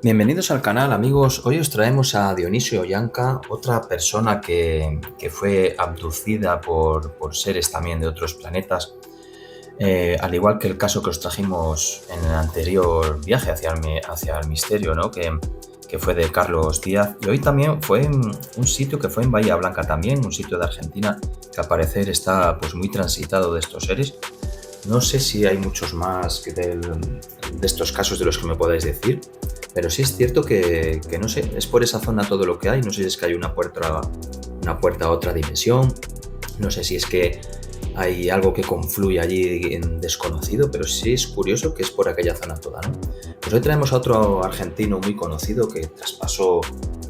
Bienvenidos al canal, amigos. Hoy os traemos a Dionisio Oyanca, otra persona que fue abducida por seres también de otros planetas, al igual que el caso que os trajimos en el anterior viaje hacia el misterio, ¿no? Que fue de Carlos Díaz. Y hoy también fue en un sitio que fue en Bahía Blanca también, un sitio de Argentina que al parecer está pues muy transitado de estos seres. No sé si hay muchos más de estos casos de los que me podáis decir, pero sí es cierto que no sé, es por esa zona todo lo que hay. No sé si es que hay una puerta a otra dimensión, no sé si es que hay algo que confluye allí en desconocido, pero sí es curioso que es por aquella zona toda, ¿no? Pues hoy traemos a otro argentino muy conocido que traspasó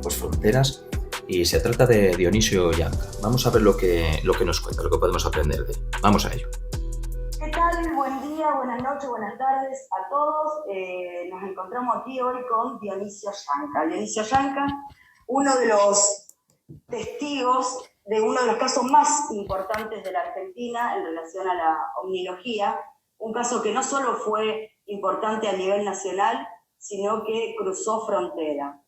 pues, fronteras y se trata de Dionisio Yanca. Vamos a ver lo que nos cuenta, lo que podemos aprender de él. Vamos a ello. ¿Qué tal? Buen día, buenas noches, buenas tardes a todos. Nos encontramos aquí hoy con Dionisio Yanca. Dionisio Yanca, uno de los testigos de uno de los casos más importantes de la Argentina en relación a la omnilogía, un caso que no solo fue importante a nivel nacional, sino que cruzó frontera.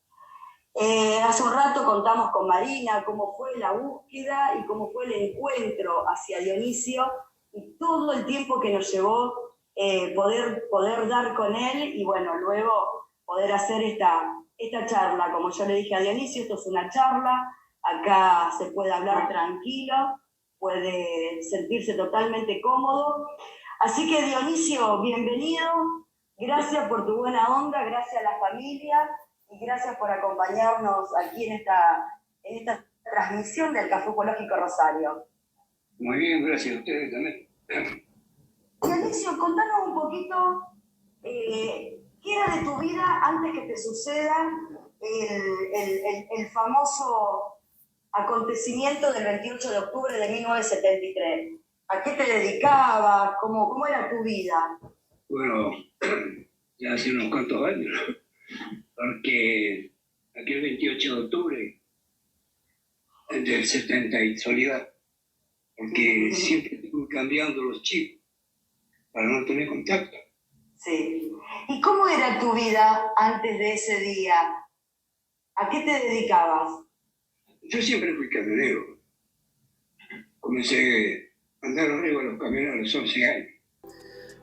Hace un rato contamos con Marina cómo fue la búsqueda y cómo fue el encuentro hacia Dionisio y todo el tiempo que nos llevó poder dar con él y bueno, luego poder hacer esta charla. Como yo le dije a Dionisio, esto es una charla, acá se puede hablar tranquilo, puede sentirse totalmente cómodo. Así que Dionisio, bienvenido, gracias por tu buena onda, gracias a la familia y gracias por acompañarnos aquí en esta transmisión del Café Ecológico Rosario. Muy bien, gracias a ustedes también. Dionisio, contanos un poquito qué era de tu vida antes que te suceda el famoso acontecimiento del 28 de octubre de 1973. ¿A qué te dedicabas? ¿Cómo era tu vida? Bueno, ya hace unos cuantos años, porque aquel 28 de octubre del 70 y soledad, porque siempre estuve cambiando los chips para no tener contacto. Sí. ¿Y cómo era tu vida antes de ese día? ¿A qué te dedicabas? Yo siempre fui camionero. Comencé a andar arriba de los camiones a los 11 años.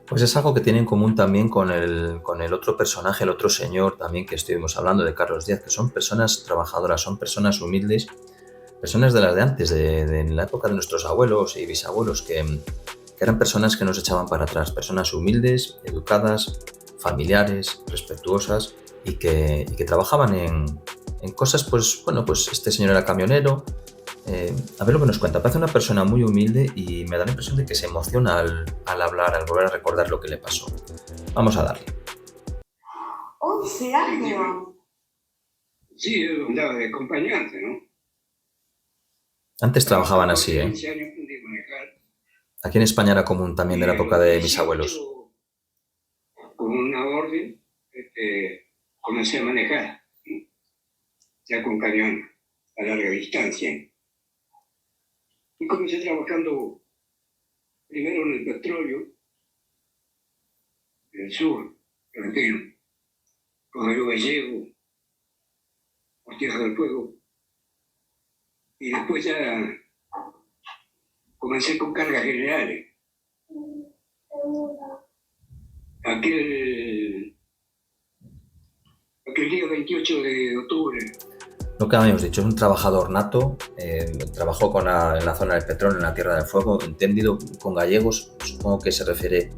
Pues es algo que tiene en común también con el otro personaje, el otro señor también que estuvimos hablando, de Carlos Díaz, que son personas trabajadoras, son personas humildes, personas de las de antes, de la época de nuestros abuelos y bisabuelos, que eran personas que no se echaban para atrás, personas humildes, educadas, familiares, respetuosas y que trabajaban en cosas, pues bueno, pues este señor era camionero. A ver lo que nos cuenta. Parece una persona muy humilde y me da la impresión de que se emociona al hablar, al volver a recordar lo que le pasó. Vamos a darle. 11 años. Sí, yo andaba de acompañante, ¿no? Antes trabajaban Con así, ¿eh? 15 años pude manejar. Aquí en España era común también de la época de mis abuelos. Con una orden, comencé a manejar, ¿no? Ya con camión a larga distancia. Y comencé trabajando primero en el petróleo, en el sur, argentino, con el Gallego, por Tierra del Fuego. Y después ya comencé con cargas generales. Aquel día 28 de octubre. Lo que habíamos dicho, es un trabajador nato, trabajó en la zona del petróleo, en la Tierra del Fuego, entendido con gallegos, supongo que se refiere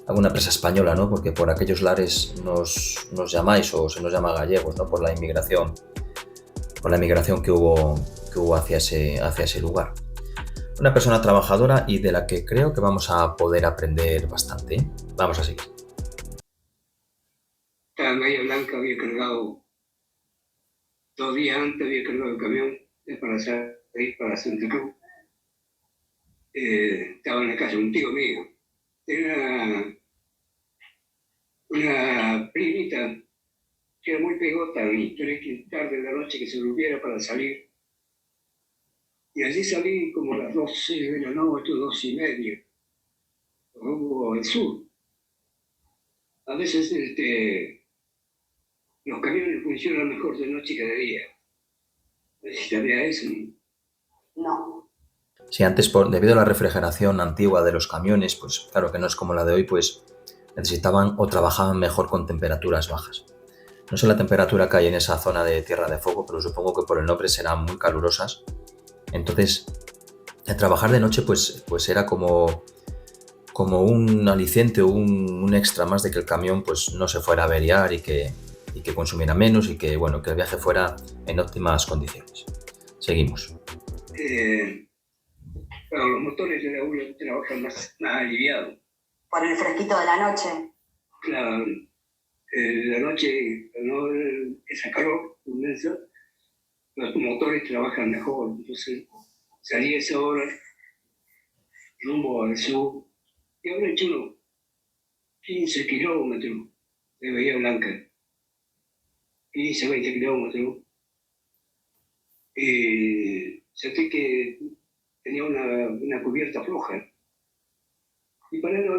a alguna empresa española, ¿no? Porque por aquellos lares nos llamáis o se nos llama gallegos, ¿no? Por la inmigración que hubo hacia ese lugar. Una persona trabajadora y de la que creo que vamos a poder aprender bastante. Vamos a seguir. Estaba en Bahía Blanca, había cargado 2 días antes, había cargado el camión para salir para Santa Cruz. Estaba en la casa de un tío mío. Era una primita que era muy pegota, y tenía que tarde de la noche que se volviera para salir. Y allí salí como a las 12 de la noche, 12:30, rumbo al sur. A veces los camiones funcionan mejor de noche que de día. ¿Necesitaría eso? No. Si antes, debido a la refrigeración antigua de los camiones, pues claro que no es como la de hoy, pues necesitaban o trabajaban mejor con temperaturas bajas. No sé la temperatura que hay en esa zona de Tierra de Fuego, pero supongo que por el nombre serán muy calurosas. Entonces, el trabajar de noche pues era como un aliciente o un extra más de que el camión pues no se fuera a averiar y que consumiera menos y que, bueno, que el viaje fuera en óptimas condiciones. Seguimos. Pero los motores de la U trabajan más aliviados. Por el fresquito de la noche. Claro, la noche, no esa calor inmensa, los motores trabajan mejor. Entonces, salí a esa hora, rumbo al sur, y habré hecho unos 15 kilómetros de Bahía Blanca. 15, 20 kilómetros. Sentí que tenía una cubierta floja. Y paré en la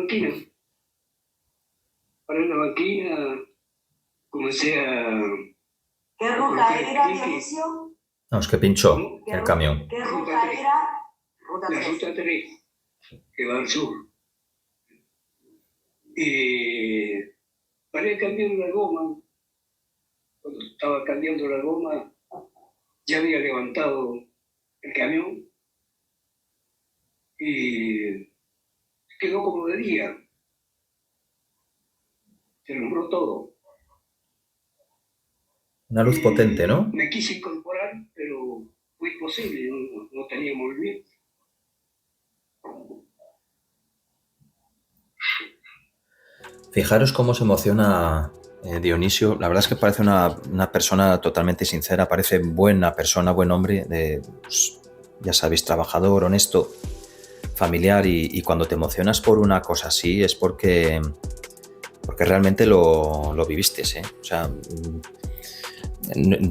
banquina, comencé a... ¿Qué ruta era, Dionisio? No, es que pinchó el camión. ¿Qué ruta era? Ruta La 3. ruta 3, que va al sur. Y paré cambiando la goma. Cuando estaba cambiando la goma, ya había levantado el camión y quedó como de día. Se alumbró todo. Una luz potente, ¿no? Me quise incorporar, pero fue imposible, no tenía movimiento. Fijaros cómo se emociona Dionisio. La verdad es que parece una persona totalmente sincera, parece buena persona, buen hombre, pues, ya sabéis, trabajador, honesto, familiar, y cuando te emocionas por una cosa así es porque realmente lo viviste, ¿eh? O sea,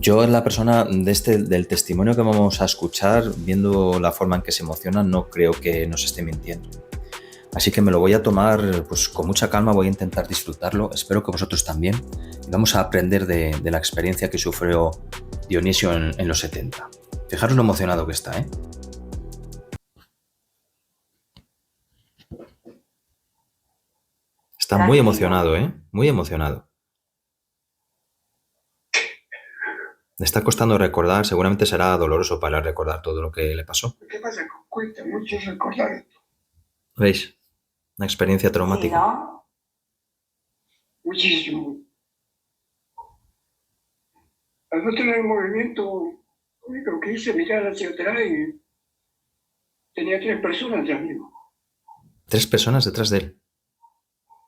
yo, la persona del testimonio que vamos a escuchar, viendo la forma en que se emociona, no creo que nos esté mintiendo. Así que me lo voy a tomar pues con mucha calma, voy a intentar disfrutarlo, espero que vosotros también. Y vamos a aprender de la experiencia que sufrió Dionisio en los 70. Fijaros lo emocionado que está, ¿eh? Está muy emocionado, ¿eh? Muy emocionado. Le está costando recordar, seguramente será doloroso para recordar todo lo que le pasó. ¿Qué pasa? Cuesta mucho recordar esto. ¿Veis? Una experiencia traumática. Sí, ¿no? Muchísimo. Al no tener movimiento, lo único que hice mirar hacia atrás y tenía 3 personas atrás mío. 3 personas detrás de él.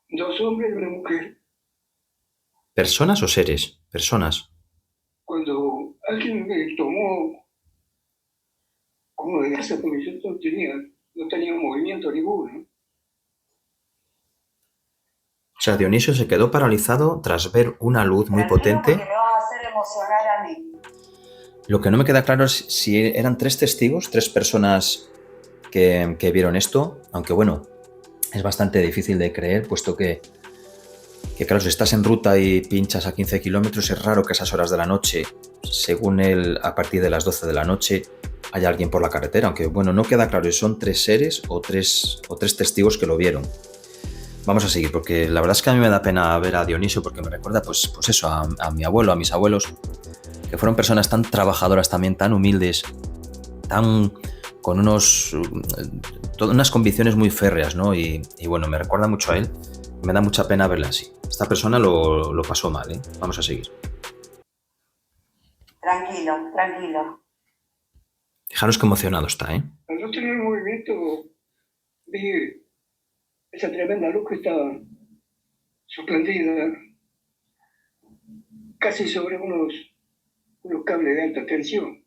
2 hombres y una mujer. ¿Personas o seres? Personas. Cuando alguien me tomó como de esa, porque yo no tenía movimiento ninguno. O sea, Dionisio se quedó paralizado tras ver una luz muy potente. Porque me vas a hacer emocionar a mí. Lo que no me queda claro es si eran 3 testigos, 3 personas que vieron esto, aunque bueno, es bastante difícil de creer, puesto que claro, si estás en ruta y pinchas a 15 kilómetros, es raro que a esas horas de la noche, según él, a partir de las 12 de la noche, haya alguien por la carretera, aunque bueno, no queda claro si son 3 seres o tres testigos que lo vieron. Vamos a seguir, porque la verdad es que a mí me da pena ver a Dionisio, porque me recuerda pues eso, a mi abuelo, a mis abuelos, que fueron personas tan trabajadoras también, tan humildes, con unas convicciones muy férreas, ¿no? Y bueno, me recuerda mucho a él, me da mucha pena verla así. Esta persona lo pasó mal, ¿eh? Vamos a seguir. Tranquilo. Fijaros qué emocionado está, ¿eh? Al no tener movimiento, vi esa tremenda luz que estaba suspendida casi sobre unos cables de alta tensión.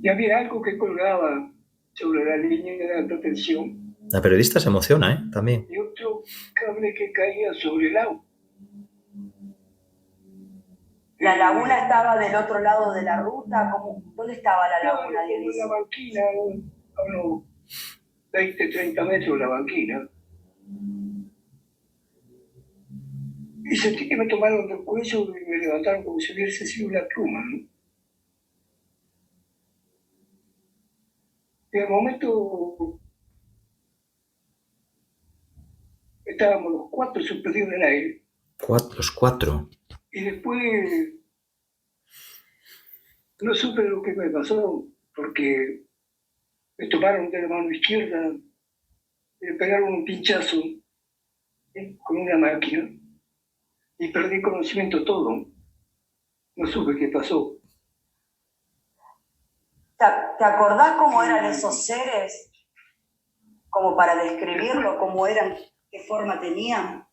Y había algo que colgaba sobre la línea de alta tensión. La periodista se emociona, ¿eh? También. Y otro cable que caía sobre el agua. ¿La laguna estaba del otro lado de la ruta? ¿Dónde estaba la laguna, En Dionisio? la banquina, a unos 20, 30 metros de la banquina. Y sentí que me tomaron del cuello y me levantaron como si hubiese sido una pluma, ¿no? Y al momento estábamos los cuatro suspendidos en el aire. Los cuatro. Y después no supe lo que me pasó porque me tomaron de la mano izquierda y me pegaron un pinchazo con una máquina y perdí conocimiento todo. No supe qué pasó. ¿Te acordás cómo eran esos seres? Como para describirlo, cómo eran, qué forma tenían.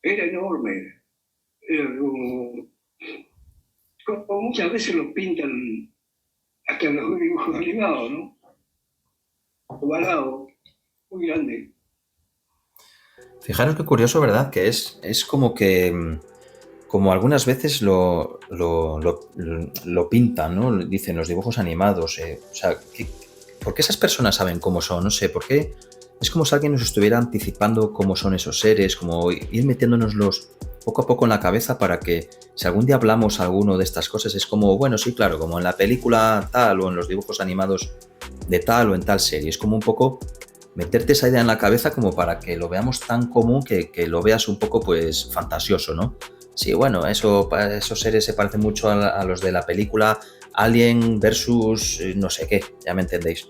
Era enorme. Era como muchas veces los pintan hasta en los dibujos animados, ¿no? Ovalado, muy grande. Fijaros qué curioso, ¿verdad? Que es como que, como algunas veces lo pintan, ¿no? Dicen los dibujos animados. O sea, ¿por qué esas personas saben cómo son? No sé, ¿por qué? Es como si alguien nos estuviera anticipando cómo son esos seres, como ir metiéndonoslos poco a poco en la cabeza para que si algún día hablamos alguno de estas cosas es como, bueno, sí, claro, como en la película tal o en los dibujos animados de tal o en tal serie. Es como un poco meterte esa idea en la cabeza como para que lo veamos tan común que lo veas un poco pues fantasioso, ¿no? Sí, bueno, esos seres se parecen mucho a los de la película Alien versus no sé qué, ya me entendéis.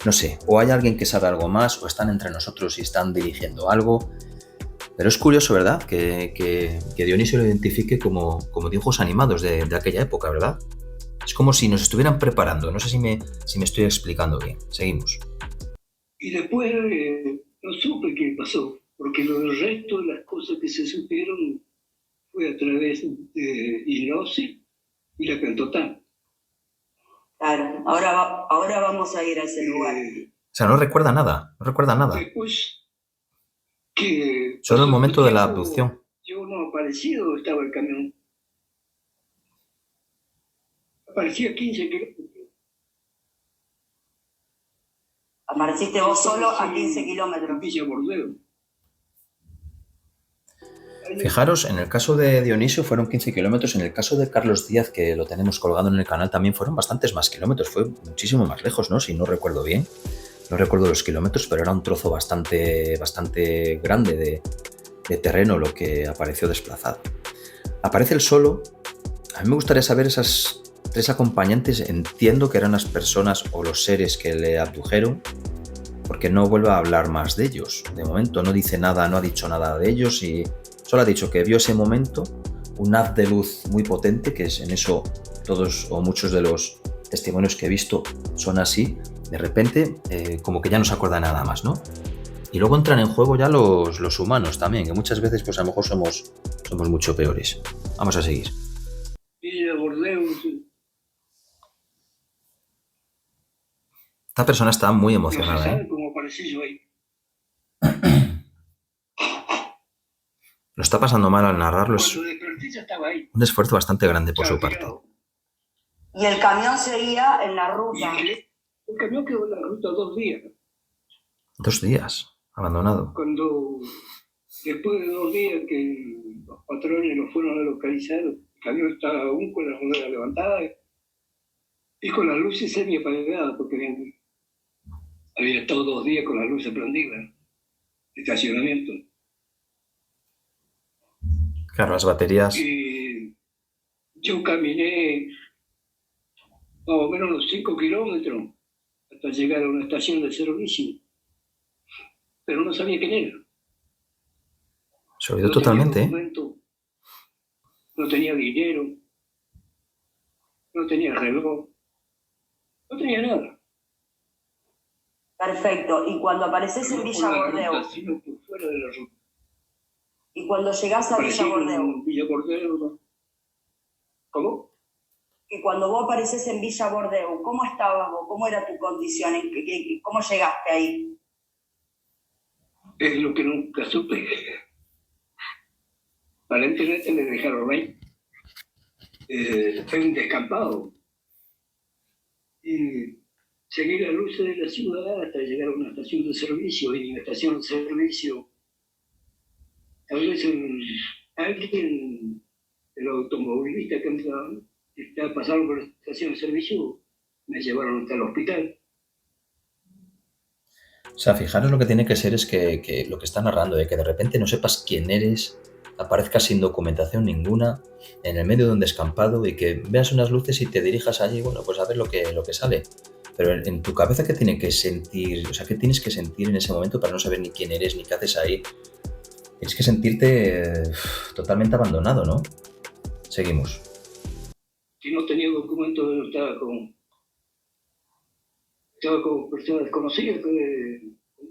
No sé, o hay alguien que sabe algo más, o están entre nosotros y están dirigiendo algo. Pero es curioso, ¿verdad? Que Dionisio lo identifique como dibujos animados de aquella época, ¿verdad? Es como si nos estuvieran preparando. No sé si me estoy explicando bien. Seguimos. Y después no supe qué pasó, porque el resto de las cosas que se supieron fue a través de Hipnosis y la Cantotán. Claro, ahora vamos a ir a ese lugar. O sea, no recuerda nada. Después que solo el momento de la abducción. Yo no aparecido, estaba el camión. Aparecía 15 kilómetros. Apareciste vos solo a 15 kilómetros. Villa Bordeo. Fijaros, en el caso de Dionisio fueron 15 kilómetros, en el caso de Carlos Díaz, que lo tenemos colgado en el canal, también fueron bastantes más kilómetros, fue muchísimo más lejos, ¿no? Si no recuerdo bien, no recuerdo los kilómetros, pero era un trozo bastante grande de terreno lo que apareció desplazado. Aparece el solo. A mí me gustaría saber esas 3 acompañantes, entiendo que eran las personas o los seres que le abdujeron, porque no vuelve a hablar más de ellos. De momento no dice nada, no ha dicho nada de ellos y solo ha dicho que vio ese momento, un haz de luz muy potente, que es en eso todos o muchos de los testimonios que he visto son así. De repente, como que ya no se acuerda nada más, ¿no? Y luego entran en juego ya los humanos también, que muchas veces pues a lo mejor somos mucho peores. Vamos a seguir. Villa Bordeo. Esta persona está muy emocionada, no se sabe cómo aparecí yo ahí. Lo está pasando mal al narrarlo. Es un esfuerzo bastante grande por su parte. Y el camión seguía en la ruta. El camión quedó en la ruta 2 días. 2 días, abandonado. Cuando, después de 2 días que los patrones lo fueron a localizar, el camión estaba aún con las ruedas levantadas y con las luces semi-apagadas, porque había estado 2 días con las luces prendidas. Estacionamiento. Claro, las baterías. Y yo caminé más o menos los 5 kilómetros hasta llegar a una estación de servicio, pero no sabía quién era. Se olvidó totalmente. No tenía dinero, no tenía reloj, no tenía nada. Perfecto. Y cuando apareces en Villa Bordeo. Fuera de la ruta. Y cuando llegás a Villa Bordeo. Villa Bordeo. ¿Cómo? Y cuando vos apareces en Villa Bordeo, ¿cómo estabas vos? ¿Cómo era tu condición? ¿Cómo llegaste ahí? Es lo que nunca supe. Aparentemente me dejaron ahí. Fue un descampado. Y seguí las luces de la ciudad hasta llegar a una estación de servicio. Y en la estación de servicio tal vez alguien, el automovilista que estaba pasando por la estación de servicio, me llevaron hasta el hospital. O sea, fijaros lo que tiene que ser es que lo que está narrando, que de repente no sepas quién eres, aparezcas sin documentación ninguna, en el medio de un descampado y que veas unas luces y te dirijas allí, bueno, pues a ver lo que sale. Pero en tu cabeza, ¿qué tiene que sentir? O sea, ¿qué tienes que sentir en ese momento para no saber ni quién eres ni qué haces ahí? Tienes que sentirte totalmente abandonado, ¿no? Seguimos. Si no tenía documentos, estaba como persona desconocida,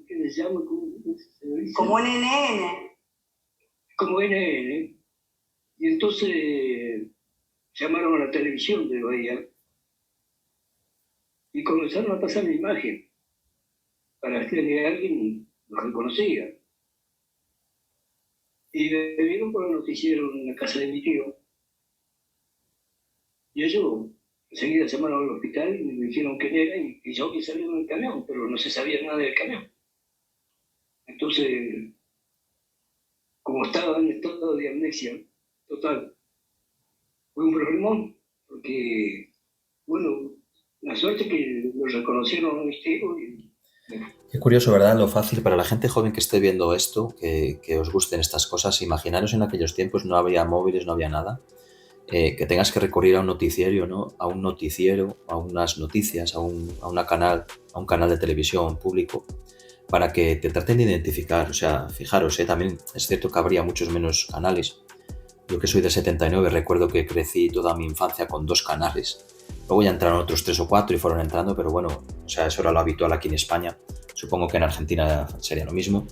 ¿qué se llama? Como NN. Como NN. Y entonces llamaron a la televisión de Bahía y comenzaron a pasar mi imagen para ver si alguien lo reconocía. Y me vieron por el noticiero en la casa de mi tío. Y ellos enseguida llamaron al hospital y me dijeron quién era y yo que salí del camión, pero no se sabía nada del camión. Entonces, como estaba en estado de amnesia total, fue un problemón, porque, bueno, la suerte que lo reconocieron a mis tíos y... Qué curioso, ¿verdad? Lo fácil para la gente joven que esté viendo esto, que os gusten estas cosas. Imaginaros en aquellos tiempos no había móviles, no había nada. Que tengas que recurrir a un noticiero, ¿no? A un noticiero, a unas noticias, a un canal de televisión público, para que te traten de identificar. O sea, fijaros, también es cierto que habría muchos menos canales. Yo que soy de 79 recuerdo que crecí toda mi infancia con 2 canales. Luego ya entraron otros 3 o 4 y fueron entrando, pero bueno, o sea, eso era lo habitual aquí en España. Supongo que en Argentina sería lo mismo.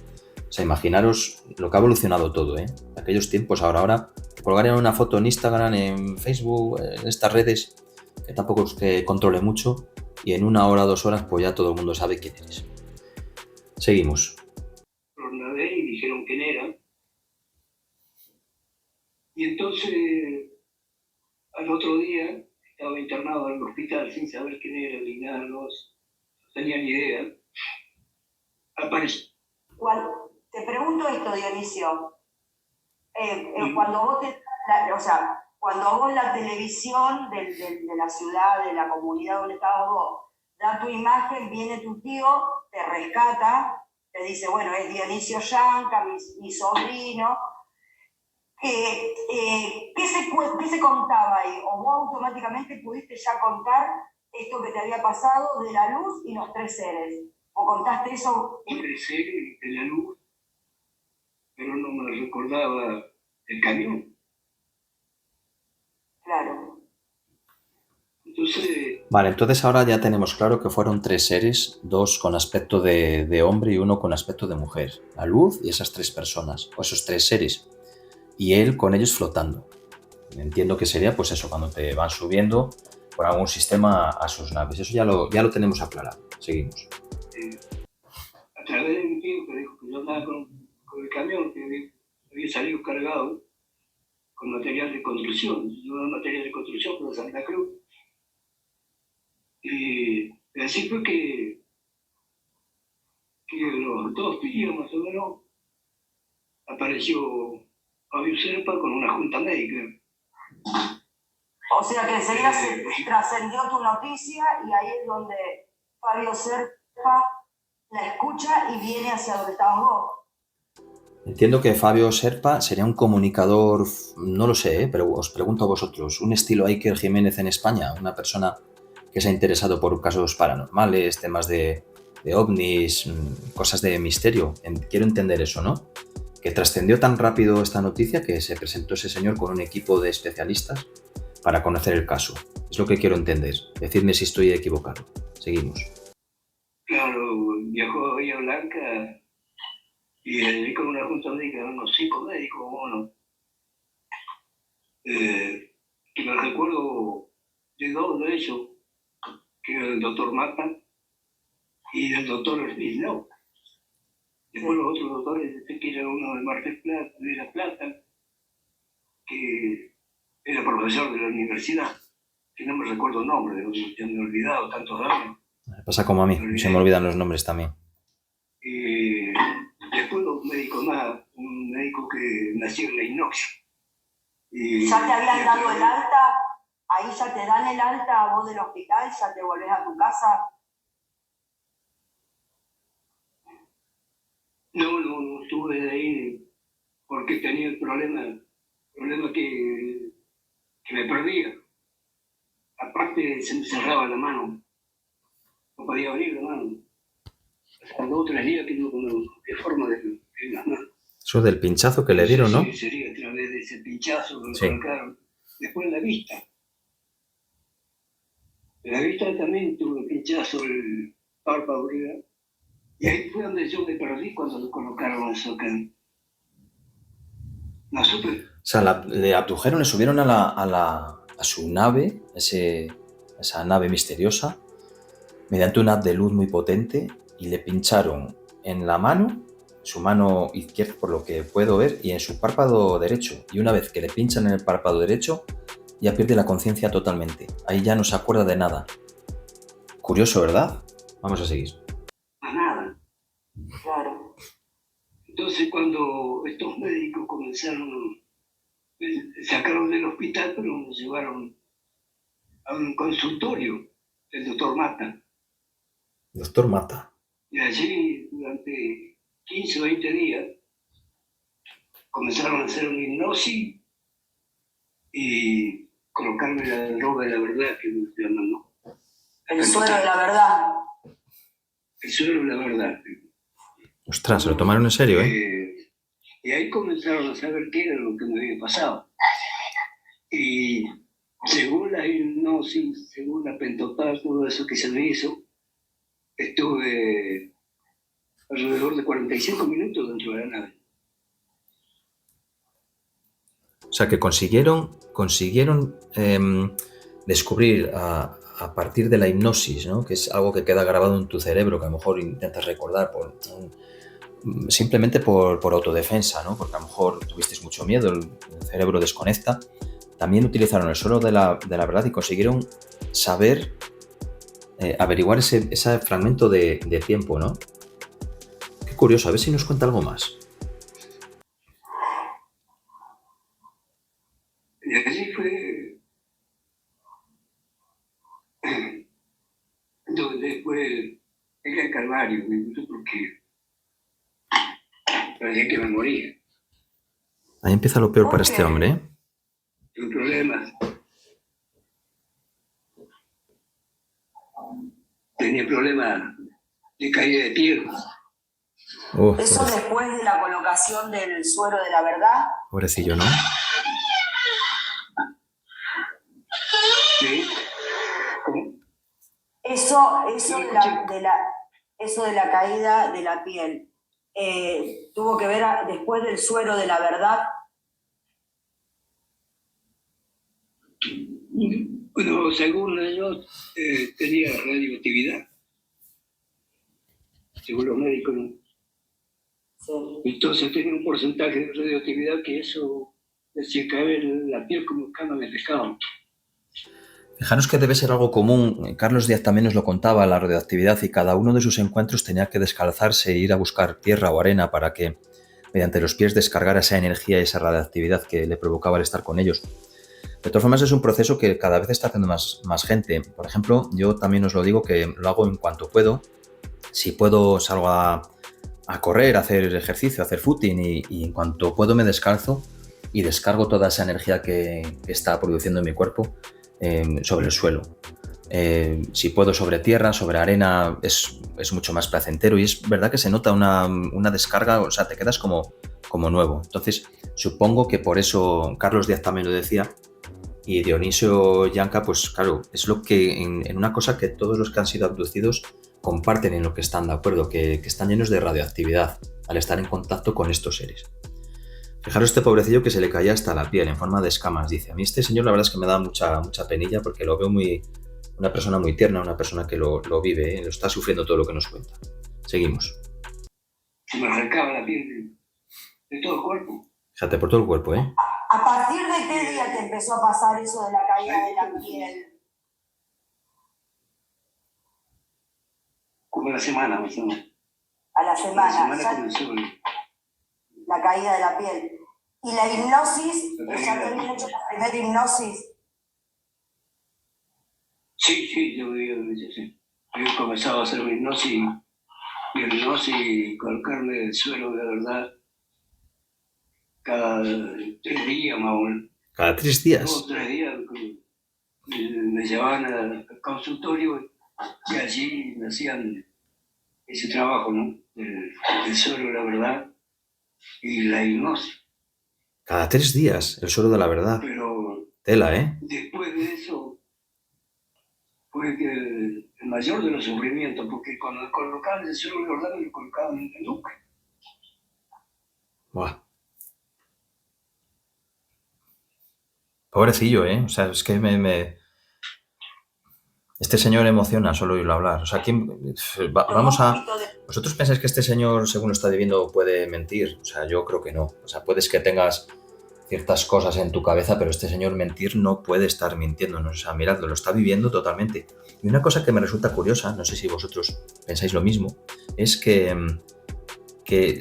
O sea, imaginaros lo que ha evolucionado todo, ¿eh? En aquellos tiempos, ahora, te colgarían una foto en Instagram, en Facebook, en estas redes, que tampoco es que controle mucho, y en 1 hora, 2 horas, pues ya todo el mundo sabe quién eres. Seguimos. Una vez y dijeron quién era. Y entonces, al otro día, estaba internado en el hospital sin saber quién era ni nada, no tenía ni idea. Apareció. Te pregunto esto, Dionisio. Cuando vos cuando a vos la televisión de la ciudad, de la comunidad donde estabas vos, da tu imagen, viene tu tío, te rescata, te dice, bueno, es Dionisio Yanca, mi sobrino. ¿Qué se contaba ahí? ¿O vos automáticamente pudiste ya contar esto que te había pasado de la luz y los 3 seres? ¿O contaste eso? 3 seres de la luz, pero no me recordaba el camión. Claro. Vale, entonces ahora ya tenemos claro que fueron 3 seres, 2 con aspecto de hombre y 1 con aspecto de mujer. La luz y esas 3 personas, o esos 3 seres. Y él con ellos flotando. Entiendo que sería pues eso, cuando te van subiendo por algún sistema a sus naves. Eso ya lo tenemos aclarado. Seguimos. A través de mi tío que dijo que yo andaba con el camión, que había salido cargado con material de construcción. Yo daba material de construcción para Santa Cruz. Y así fue que los 2 días más o menos apareció Fabio Serpa con una junta médica. O sea que enseguida se trascendió tu noticia y ahí es donde Fabio Serpa la escucha y viene hacia donde estabas vos. Entiendo que Fabio Serpa sería un comunicador, no lo sé, pero os pregunto a vosotros, un estilo Iker Jiménez en España, una persona que se ha interesado por casos paranormales, temas de ovnis, cosas de misterio. Quiero entender eso, ¿no? Que trascendió tan rápido esta noticia que se presentó ese señor con un equipo de especialistas para conocer el caso. Es lo que quiero entender. Decidme si estoy equivocado. Seguimos. Claro, viajó a Bahía Blanca y allí con una junta médica, unos 5 médicos, bueno, que me recuerdo de 2 de ellos, que era el doctor Mata y el doctor Snow. Después los otros doctores, que era uno de Mar del Plata, de La Plata, que era profesor de la universidad, que no me recuerdo el nombre, ya me he olvidado tantos años. Pasa como a mí, se me olvidan los nombres también. Después los médicos más un médico que nació en la hipnosis. Y ¿Ya te habían dado el alta? ¿Ahí ya te dan el alta a vos del hospital? ¿Ya te volvés a tu casa? No estuve de ahí porque tenía el problema que me perdía. Aparte se me cerraba la mano, no podía abrir la mano. Hasta 2 o 3 días que no había forma de las manos. Eso del pinchazo que le dieron, ¿no? Sí, sería a través de ese pinchazo que me Sí. colocaron. Después la vista. La vista también tuve pinchazo el párpado arriba. Y ahí fue donde yo me perdí cuando me colocaron eso acá. No supe. O sea, le abdujeron, le subieron a su nave, esa nave misteriosa, mediante un haz de luz muy potente y le pincharon en la mano, su mano izquierda por lo que puedo ver, y en su párpado derecho. Y una vez que le pinchan en el párpado derecho, ya pierde la conciencia totalmente. Ahí ya no se acuerda de nada. Curioso, ¿verdad? Vamos a seguir. A nada. Claro. Entonces cuando estos médicos comenzaron, sacaron del hospital, pero nos llevaron a un consultorio del doctor Mata. Doctor Mata. Y allí, durante 15 o 20 días, comenzaron a hacer una hipnosis y colocarme la droga de la verdad, que me llaman, ¿no? El suero de la verdad. El suero de la verdad. Ostras, se lo tomaron en serio, ¿eh? Y ahí comenzaron a saber qué era lo que me había pasado. Y según la hipnosis, según la pentotal, todo eso que se me hizo, estuve alrededor de 45 minutos dentro de la nave. O sea, que consiguieron descubrir a partir de la hipnosis, ¿no? Que es algo que queda grabado en tu cerebro, que a lo mejor intentas recordar simplemente por autodefensa, ¿no? Porque a lo mejor tuvisteis mucho miedo, el cerebro desconecta. También utilizaron el suelo de la verdad y consiguieron saber, averiguar ese fragmento de tiempo, ¿no? Qué curioso, a ver si nos cuenta algo más. Y así fue donde fue el calvario, porque parecía que me moría. Ahí empieza lo peor para este hombre, ¿eh? Sin problemas. Tenía problemas de caída de piernas. Eso después de la colocación del suero de la verdad. Pobrecillo, ¿no? ¿Sí? ¿Cómo? Eso de la caída de la piel, tuvo que ver después del suero de la verdad. Bueno, según ellos, tenía radioactividad. Según los médicos, ¿no? Sí. Entonces tenía un porcentaje de radioactividad que eso decía caer la piel como escamas de pescado. Fijaros que debe ser algo común. Carlos Díaz también nos lo contaba, la radioactividad, y cada uno de sus encuentros tenía que descalzarse e ir a buscar tierra o arena para que mediante los pies descargara esa energía y esa radioactividad que le provocaba el estar con ellos. De todas formas, es un proceso que cada vez está haciendo más gente. Por ejemplo, yo también os lo digo que lo hago en cuanto puedo. Si puedo, salgo a correr, a hacer ejercicio, a hacer footing, y en cuanto puedo me descalzo y descargo toda esa energía que está produciendo en mi cuerpo sobre el suelo. Si puedo sobre tierra, sobre arena, es mucho más placentero, y es verdad que se nota una descarga, o sea, te quedas como nuevo. Entonces, supongo que por eso Carlos Díaz también lo decía, y Dionisio Yanca, pues claro, es lo que en una cosa que todos los que han sido abducidos comparten, en lo que están de acuerdo, que están llenos de radioactividad al estar en contacto con estos seres. Fijaros este pobrecillo que se le caía hasta la piel en forma de escamas. Dice, a mí este señor la verdad es que me da mucha penilla, porque lo veo una persona muy tierna, una persona que lo vive, lo está sufriendo todo lo que nos cuenta. Seguimos. Se me arrancaba la piel de todo el cuerpo. Fíjate, por todo el cuerpo, ¿eh? ¿A partir de qué día te empezó a pasar eso de la caída de la piel? Como la semana, más o menos. A la semana. La semana comenzó la caída de la piel. ¿Y la hipnosis? ¿Ya te habían hecho la primera hipnosis? Sí, yo había comenzado a hacer mi hipnosis, colocarme el suelo de verdad cada 3 días más o menos. ¿Cada 3 días? 2 o 3 días me llevaban al consultorio y allí me hacían ese trabajo, ¿no? El suelo de la verdad y la hipnosis. Cada 3 días, el suelo de la verdad. Pero tela, ¿eh? Después de eso fue que el mayor de los sufrimientos, porque cuando colocaban el suelo de la verdad me lo colocaban en la nuca. Buah. Pobrecillo, ¿eh? O sea, es que este señor emociona solo oírlo hablar. O sea, vamos a... ¿Vosotros pensáis que este señor, según lo está viviendo, puede mentir? O sea, yo creo que no. O sea, puedes que tengas ciertas cosas en tu cabeza, pero este señor mentir no puede estar mintiéndonos. O sea, miradlo, lo está viviendo totalmente. Y una cosa que me resulta curiosa, no sé si vosotros pensáis lo mismo, es que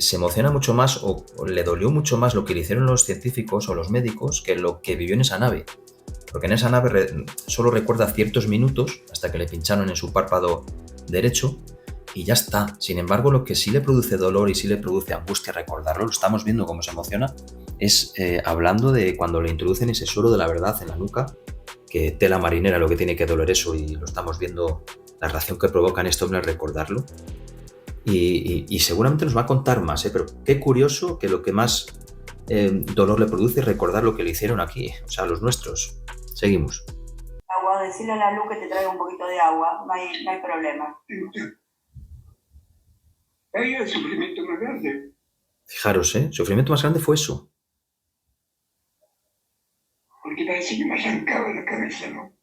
se emociona mucho más o le dolió mucho más lo que le hicieron los científicos o los médicos que lo que vivió en esa nave. Porque en esa nave solo recuerda ciertos minutos hasta que le pincharon en su párpado derecho y ya está. Sin embargo, lo que sí le produce dolor y sí le produce angustia recordarlo, lo estamos viendo cómo se emociona, es hablando de cuando le introducen ese suero de la verdad en la nuca, que tela marinera lo que tiene que doler eso, y lo estamos viendo, la reacción que provoca en este hombre al recordarlo. Y seguramente nos va a contar más, pero qué curioso que lo que más dolor le produce es recordar lo que le hicieron aquí, o sea, los nuestros. Seguimos. Agua, decirle a la luz que te traiga un poquito de agua, no hay problema. Ahí el sufrimiento más grande. Fijaros, el sufrimiento más grande fue eso. Porque parece que me arrancaba la cabeza, ¿no?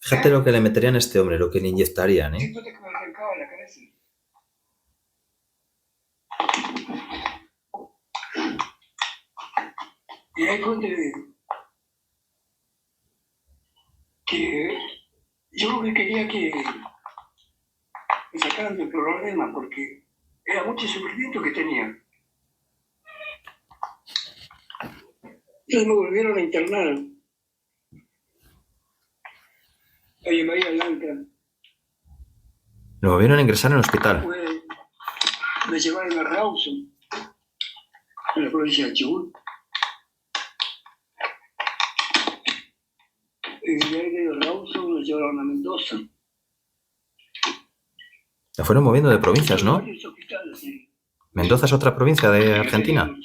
Fíjate lo que le meterían a este hombre, lo que le inyectarían, ¿eh? Fíjate que me arrancaba la cabeza. Y ahí fue que yo lo que quería que me sacaran del problema, porque era mucho sufrimiento que tenía. Entonces me volvieron a internar ahí en Bahía Blanca. Lo volvieron a ingresar en el hospital. Me llevaron a Rawson, en la provincia de Chubut. Y de ahí de Rawson me llevaron a Mendoza. La fueron moviendo de provincias, ¿no? Sí. Mendoza es otra provincia de Argentina.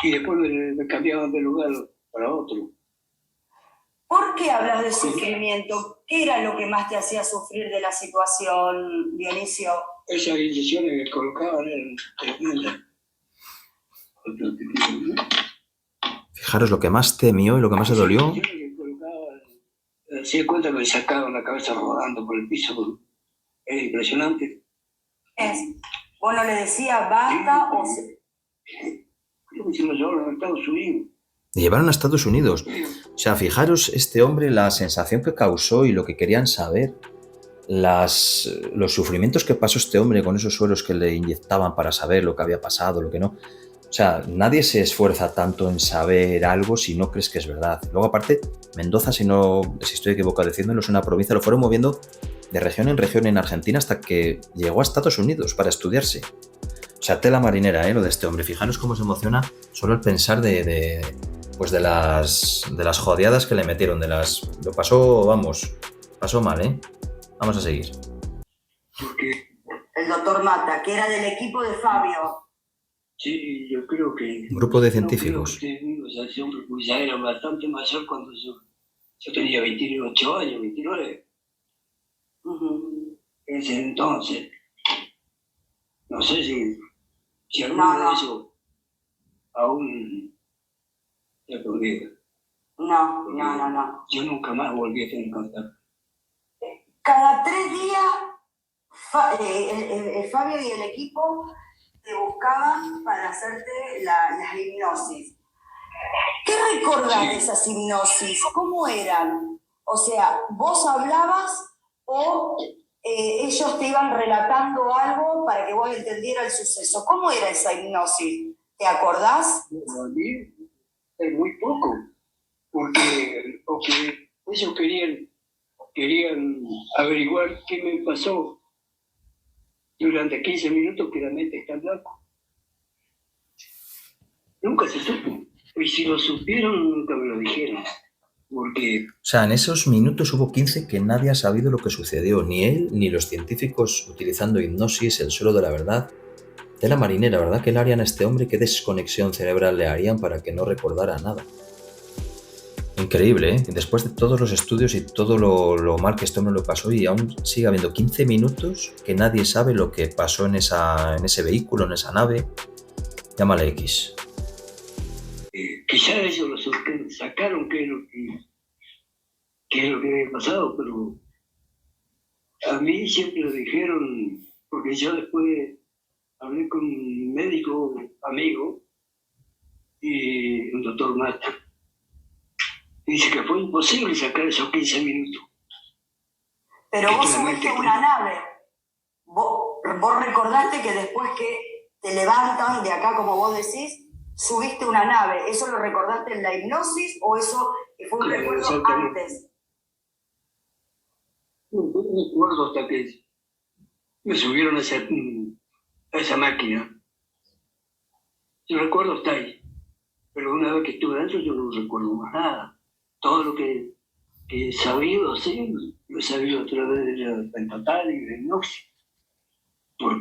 Y después me cambiaban de lugar para otro. ¿Por qué hablas de sufrimiento? ¿Qué era lo que más te hacía sufrir de la situación, Dionisio? Esas inyecciones que colocaban eran tremendas. Fijaros lo que más temió y lo que más le dolió. Se da cuenta que me sacaban la cabeza rodando por el piso. Era impresionante. ¿Vos no le decías basta o...? Creo que se lo llevaron a Estados Unidos. Le llevaron a Estados Unidos. O sea, fijaros este hombre, la sensación que causó y lo que querían saber. Los sufrimientos que pasó este hombre con esos sueros que le inyectaban para saber lo que había pasado, lo que no. O sea, nadie se esfuerza tanto en saber algo si no crees que es verdad. Luego, aparte, Mendoza, si estoy equivocado diciéndolo, es una provincia, lo fueron moviendo de región en Argentina hasta que llegó a Estados Unidos para estudiarse. O sea, tela marinera, lo de este hombre. Fijaros cómo se emociona solo el pensar de las jodeadas que le metieron, lo pasó mal, Vamos a seguir. Porque el doctor Mata, que era del equipo de Fabio. Sí, yo creo que... Un grupo de científicos. Ese hombre ya era bastante mayor cuando yo tenía 28 años, 29. En ese entonces. No sé si alguno de ellos aún se podría. No. Yo nunca más volví a tener contacto. Cada 3 días, Fabio y el equipo te buscaban para hacerte las hipnosis. ¿Qué recordás de esas hipnosis? ¿Cómo eran? O sea, ¿vos hablabas o ellos te iban relatando algo para que vos entendieras el suceso. ¿Cómo era esa hipnosis? ¿Te acordás? A mí es muy poco, porque ellos querían averiguar qué me pasó durante 15 minutos que la mente está en blanco. Nunca se supo. Y si lo supieron, nunca me lo dijeron. Porque... O sea, en esos minutos hubo 15 que nadie ha sabido lo que sucedió, ni él ni los científicos utilizando hipnosis, el suelo de la verdad. Tela marinera, ¿verdad? ¿Qué le harían a este hombre? ¿Qué desconexión cerebral le harían para que no recordara nada? Increíble, ¿eh? Después de todos los estudios y todo lo mal que este hombre lo pasó y aún sigue habiendo 15 minutos que nadie sabe lo que pasó en ese vehículo, en esa nave. Llámale X. Quizá ellos lo sacaron qué es lo que había pasado, pero a mí siempre lo dijeron, porque yo después hablé con un médico amigo y un doctor Mata. Dice que fue imposible sacar esos 15 minutos. Pero vos subiste una nave. Vos recordaste que después que te levantan de acá, como vos decís, subiste una nave. ¿Eso lo recordaste en la hipnosis o eso fue un recuerdo antes? No recuerdo hasta que me subieron a esa máquina. Yo recuerdo hasta ahí. Pero una vez que estuve dentro yo no recuerdo más nada. Todo lo que he sabido, sí, lo he sabido a través de la pentotal y de la hipnosis.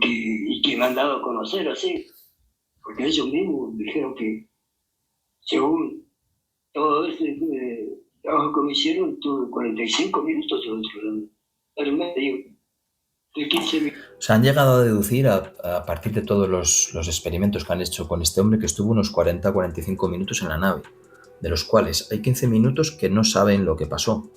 Y que me han dado a conocer así. Porque ellos mismos dijeron que, según todo ese trabajo que me hicieron, tuve 45 minutos del medio de 15 minutos. O sea, han llegado a deducir a partir de todos los experimentos que han hecho con este hombre que estuvo unos 40-45 minutos en la nave, de los cuales hay 15 minutos que no saben lo que pasó.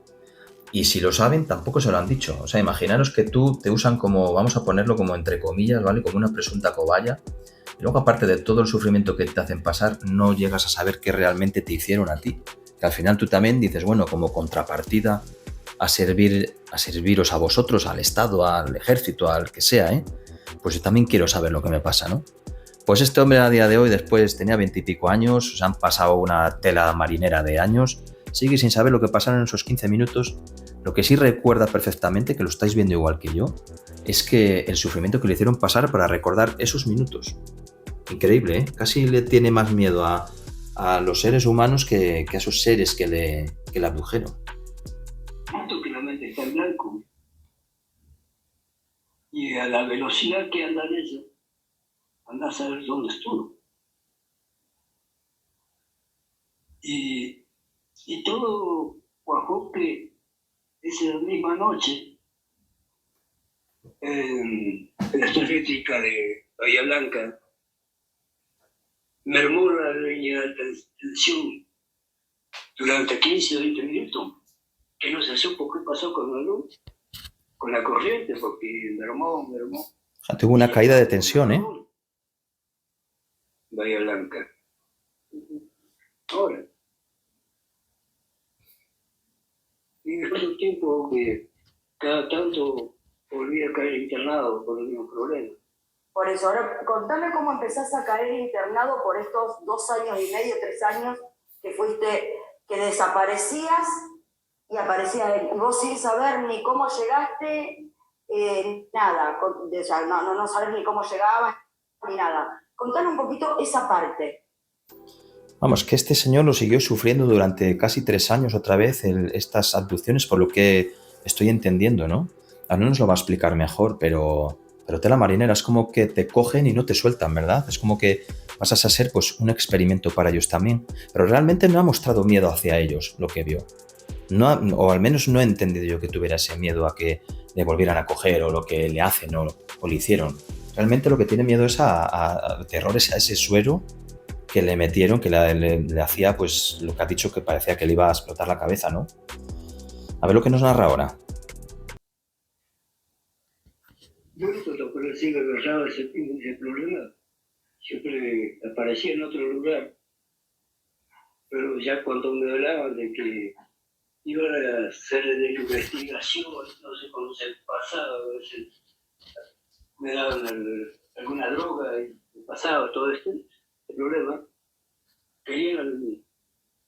Y si lo saben, tampoco se lo han dicho. O sea, imaginaros que tú te usan como, vamos a ponerlo como entre comillas, ¿vale? Como una presunta cobaya. Y luego, aparte de todo el sufrimiento que te hacen pasar, no llegas a saber qué realmente te hicieron a ti. Que al final tú también dices, bueno, como contrapartida a serviros a vosotros, al Estado, al ejército, al que sea, ¿eh? Pues yo también quiero saber lo que me pasa, ¿no? Pues este hombre a día de hoy, después tenía 20 y pico años, se han pasado una tela marinera de años, sigue sin saber lo que pasaron en esos 15 minutos. Lo que sí recuerda perfectamente, que lo estáis viendo igual que yo, es que el sufrimiento que le hicieron pasar para recordar esos minutos. Increíble, ¿eh? Casi le tiene más miedo a los seres humanos que a esos seres que le abdujeron. Tanto que la mente está en blanco. Y a la velocidad que andan ellos, anda a saber dónde estuvo. Y todo cuajó que esa misma noche en la estación eléctrica de Bahía Blanca mermó la línea de tensión durante 15 o 20 minutos, que no se supo qué pasó con la luz, con la corriente, porque mermó. O sea, tuvo una caída de tensión, ¿eh? Bahía Blanca. Ahora. Y después de un tiempo que cada tanto volví a caer internado por el mismo problema. Por eso, ahora contame cómo empezás a caer internado por estos 2 años y medio, 3 años que fuiste, que desaparecías y aparecías, y vos sin saber ni cómo llegaste, nada, o sea, no sabés ni cómo llegabas ni nada. Contame un poquito esa parte. Vamos, que este señor lo siguió sufriendo durante casi 3 años otra vez estas abducciones, por lo que estoy entendiendo, ¿no? Ahora nos lo va a explicar mejor, pero tela marinera, es como que te cogen y no te sueltan, ¿verdad? Es como que pasas a ser pues un experimento para ellos también. Pero realmente no ha mostrado miedo hacia ellos, lo que vio. No, o al menos no he entendido yo que tuviera ese miedo a que le volvieran a coger o lo que le hacen o le hicieron. Realmente lo que tiene miedo es a terrores, a ese suero que le metieron, que le hacía pues lo que ha dicho, que parecía que le iba a explotar la cabeza, ¿no? A ver lo que nos narra ahora. Yo cuando conocí que agarraba ese problema, siempre aparecía en otro lugar. Pero ya cuando me hablaban de que iban a hacer de investigación, no sé cómo se pasaba, a veces me daban alguna droga y me pasaba todo esto, el problema. Querían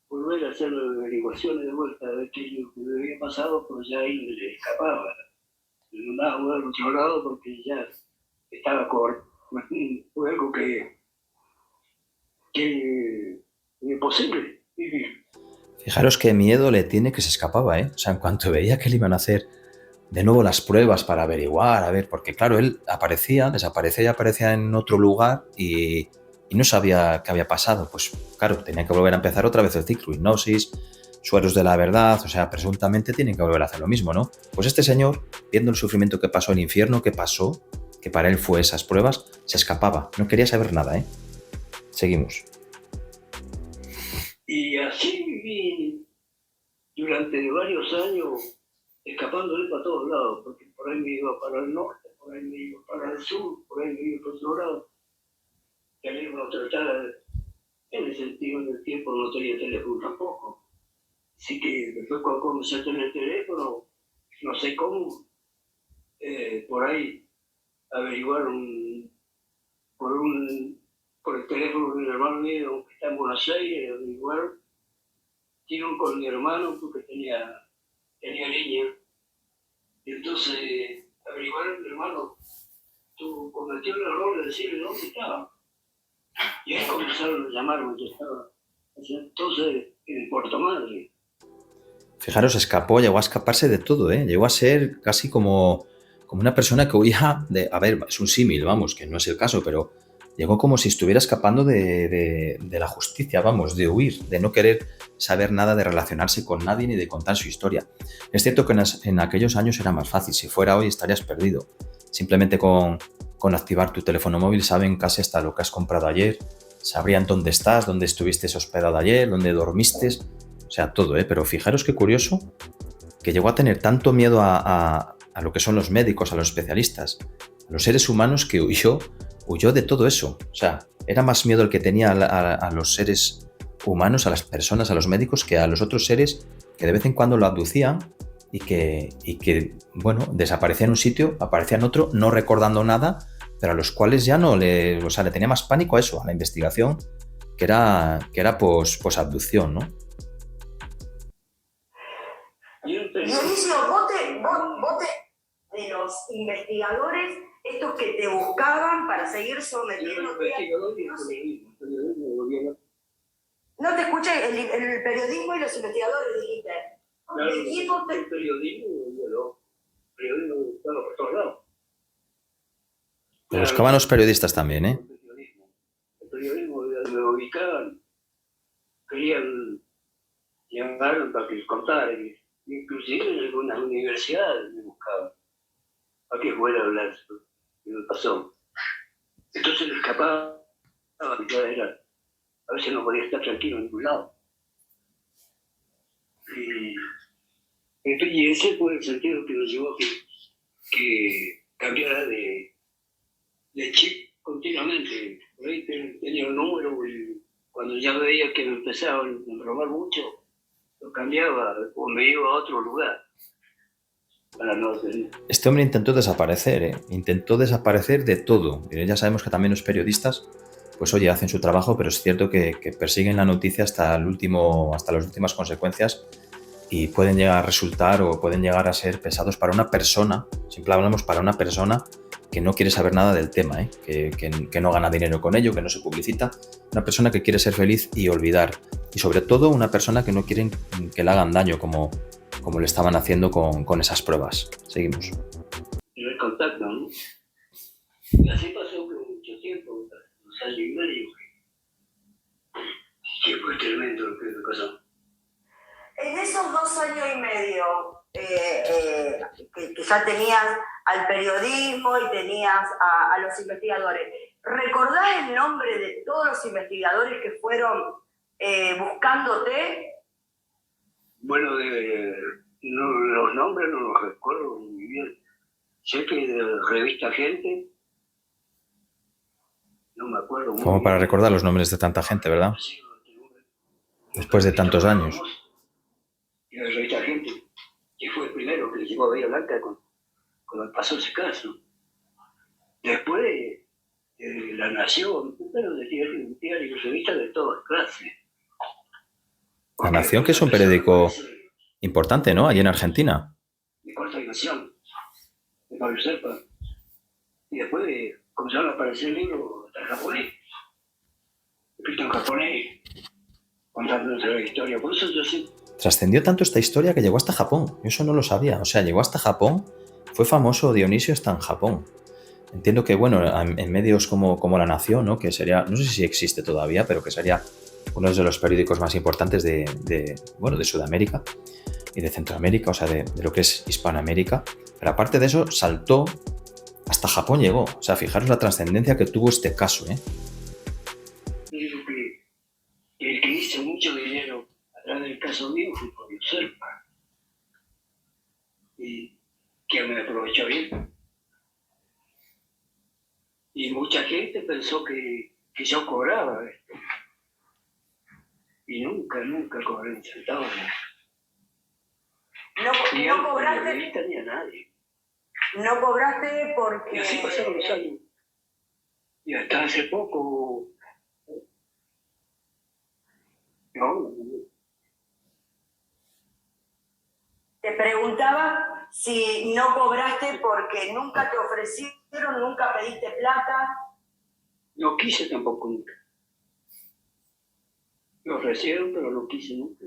volver a hacer averiguaciones de vuelta, a ver qué es lo que me había pasado, pero ya ahí me escapaba. Me mandaba a otro lado porque ya estaba corto. Fue algo que imposible vivir. Fijaros qué miedo le tiene que se escapaba, ¿eh? O sea, en cuanto veía que le iban a hacer de nuevo las pruebas para averiguar, a ver, porque claro, él desaparecía y aparecía en otro lugar y no sabía qué había pasado. Pues claro, tenía que volver a empezar otra vez el ciclo, hipnosis, sueros de la verdad, o sea, presuntamente tienen que volver a hacer lo mismo, ¿no? Pues este señor, viendo el sufrimiento que pasó, el infierno que pasó, que para él fue esas pruebas, se escapaba, no quería saber nada, ¿eh? Seguimos. Y así viví durante varios años, escapándole para todos lados, porque por ahí me iba para el norte, por ahí me iba para el sur, por ahí me iba para otro lado. Que le iba a tratar, en el sentido del tiempo no tenía teléfono tampoco. Así que después cuando comencé a tener teléfono, no sé cómo, por ahí averiguaron por el teléfono de mi hermano mío que está en Buenos Aires, averiguaron, dieron con mi hermano porque tenía niña. Y entonces averiguaron, mi hermano, tú cometió el error de decirle dónde estaba. Y ahí comenzaron a llamarme que estaba. Entonces, en Puerto Madre. Fijaros, llegó a escaparse de todo, ¿eh? Llegó a ser casi como una persona que huía de... A ver, es un símil, vamos, que no es el caso, pero llegó como si estuviera escapando de la justicia, vamos, de huir, de no querer saber nada, de relacionarse con nadie ni de contar su historia. Es cierto que en aquellos años era más fácil, si fuera hoy estarías perdido. Simplemente con activar tu teléfono móvil saben casi hasta lo que has comprado ayer, sabrían dónde estás, dónde estuviste hospedado ayer, dónde dormiste, o sea, todo, ¿eh? Pero fijaros qué curioso que llegó a tener tanto miedo a lo que son los médicos, a los especialistas, a los seres humanos, que huyó de todo eso. O sea, era más miedo el que tenía a los seres humanos, a las personas, a los médicos, que a los otros seres que de vez en cuando lo abducían y que bueno, desaparecía en un sitio, aparecía en otro, no recordando nada, pero a los cuales ya no le tenía más pánico a eso, a la investigación, que era abducción, ¿no? Dionisio, vos de los investigadores, estos que te buscaban para seguir sometiéndote no te escuché, el periodismo y los investigadores, dijiste. El periodismo estaba por todos lados. Pero buscaban los periodistas también, ¿eh? El periodismo me ubicaban, querían llamarme para que les contara, inclusive en algunas universidades me buscaban para que fuera a hablar de lo que me pasó. Entonces me escapaba, ya era, a veces no podía estar tranquilo en ningún lado. Y ese fue el sentido que me llevó a que cambiara de chip continuamente. Por ahí tenía un número y cuando ya veía que me empezaban a robar mucho, lo cambiaba o me iba a otro lugar. Para no tener. Este hombre intentó desaparecer, ¿eh? Intentó desaparecer de todo. Ya sabemos que también los periodistas, pues oye, hacen su trabajo, pero es cierto que persiguen la noticia hasta las últimas consecuencias y pueden llegar a resultar o pueden llegar a ser pesados para una persona, siempre hablamos para una persona que no quiere saber nada del tema, ¿eh? que no gana dinero con ello, que no se publicita, una persona que quiere ser feliz y olvidar, y sobre todo una persona que no quieren que le hagan daño como le estaban haciendo con esas pruebas. Seguimos. El contacto, ¿no? Y así pasó mucho tiempo, 2 años y medio, que fue tremendo lo que me pasó. En esos 2 años y medio que ya tenías al periodismo y tenías a los investigadores, ¿recordás el nombre de todos los investigadores que fueron buscándote? Bueno, los nombres no los recuerdo muy bien. Sé que de revista Gente, no me acuerdo muy Como bien. para recordar los nombres de tanta gente, ¿verdad? Después de tantos años. Y la revista Gente llegó a Bahía Blanca cuando pasó ese caso. Después, La Nación, bueno, de diarios, revistas de todas clases. La Nación, que es un periódico importante, ¿no? Allí en Argentina. De corta dimensión, de Pablo Serpa. Y después comenzaron a aparecer libros en japonés, escritos en japonés, contándonos la historia. Por eso yo sí. Trascendió tanto esta historia que llegó hasta Japón. Yo eso no lo sabía. O sea, llegó hasta Japón. Fue famoso Dionisio hasta en Japón. Entiendo que, bueno, en medios como La Nación, ¿no? Que sería, no sé si existe todavía, pero que sería uno de los periódicos más importantes de Sudamérica y de Centroamérica, o sea, de lo que es Hispanoamérica. Pero aparte de eso, saltó hasta Japón, llegó. O sea, fijaros la trascendencia que tuvo este caso, ¿eh? Digo que el que hizo mucho dinero a través del caso mío fue Pablo Serpa. Y que me aprovechó bien. Y mucha gente pensó que yo cobraba esto. Y nunca cobré un centavo. No cobraste. Ni a nadie. No cobraste porque. Y así pasaron los años. Y hasta hace poco. No. Te preguntaba si no cobraste porque nunca te ofrecieron, nunca pediste plata. No quise tampoco nunca. Me ofrecieron, pero no quise nunca.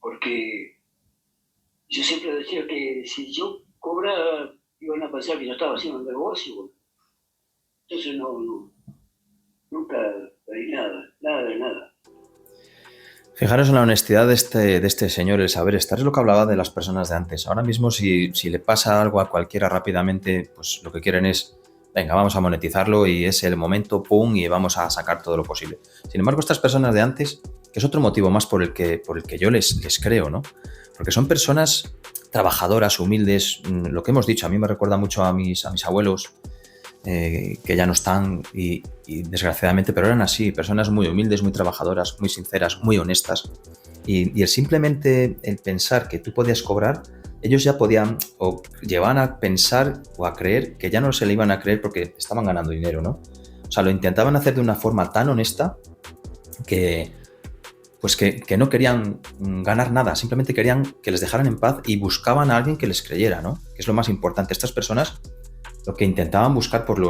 Porque yo siempre decía que si yo cobraba, iban a pensar que yo estaba haciendo un negocio. Entonces nunca pedí nada de nada. Fijaros en la honestidad de este señor, el saber estar. Es lo que hablaba de las personas de antes. Ahora mismo, si le pasa algo a cualquiera rápidamente, pues lo que quieren es, venga, vamos a monetizarlo y es el momento, pum, y vamos a sacar todo lo posible. Sin embargo, estas personas de antes, que es otro motivo más por el que yo les creo, ¿no? Porque son personas trabajadoras, humildes. Lo que hemos dicho, a mí me recuerda mucho a mis abuelos, que ya no están y desgraciadamente, pero eran así, personas muy humildes, muy trabajadoras, muy sinceras, muy honestas, y simplemente el pensar que tú podías cobrar, ellos ya podían o llevaban a pensar o a creer que ya no se le iban a creer porque estaban ganando dinero, ¿no? O sea, lo intentaban hacer de una forma tan honesta que no querían ganar nada, simplemente querían que les dejaran en paz y buscaban a alguien que les creyera, ¿no? Que es lo más importante. Estas personas lo que intentaban buscar por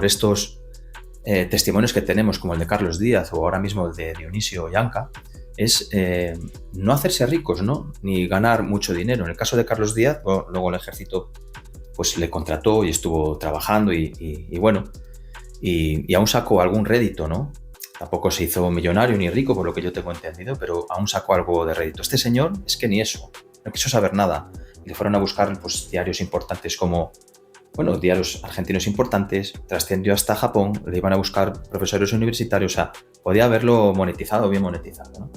estos testimonios que tenemos, como el de Carlos Díaz o ahora mismo el de Dionisio Ollanta, es no hacerse ricos, ¿no? Ni ganar mucho dinero. En el caso de Carlos Díaz, luego el ejército pues le contrató y estuvo trabajando y aún sacó algún rédito, ¿no? Tampoco se hizo millonario ni rico, por lo que yo tengo entendido, pero aún sacó algo de rédito. Este señor es que ni eso, no quiso saber nada. Y le fueron a buscar pues, diarios importantes como, diarios argentinos importantes, trascendió hasta Japón, le iban a buscar profesores universitarios, o sea, podía haberlo monetizado, bien monetizado, ¿no?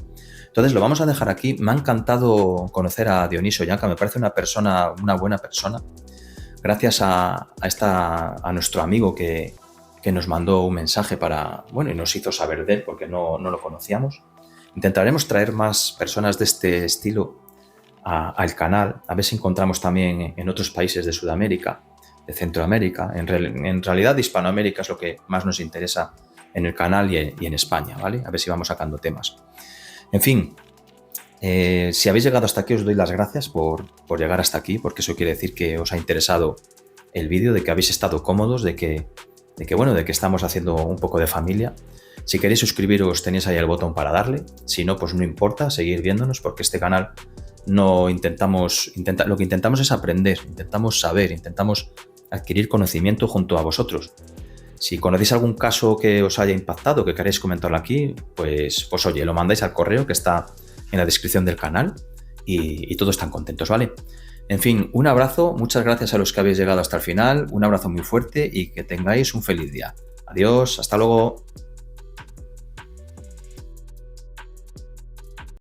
Entonces lo vamos a dejar aquí. Me ha encantado conocer a Dionisio Ollanta, me parece una buena persona. Gracias a nuestro amigo que nos mandó un mensaje y nos hizo saber de él porque no lo conocíamos. Intentaremos traer más personas de este estilo al canal, a ver si encontramos también en otros países de Sudamérica, de Centroamérica. En realidad de Hispanoamérica es lo que más nos interesa en el canal y en España, ¿vale? A ver si vamos sacando temas. En fin, si habéis llegado hasta aquí os doy las gracias por llegar hasta aquí, porque eso quiere decir que os ha interesado el vídeo, de que habéis estado cómodos, de que estamos haciendo un poco de familia. Si queréis suscribiros tenéis ahí el botón para darle, si no, pues no importa, seguir viéndonos, porque este canal lo que intentamos es aprender, intentamos saber, intentamos adquirir conocimiento junto a vosotros. Si conocéis algún caso que os haya impactado, que queréis comentarlo aquí, pues oye, lo mandáis al correo que está en la descripción del canal y todos están contentos, ¿vale? En fin, un abrazo, muchas gracias a los que habéis llegado hasta el final, un abrazo muy fuerte y que tengáis un feliz día. Adiós, hasta luego.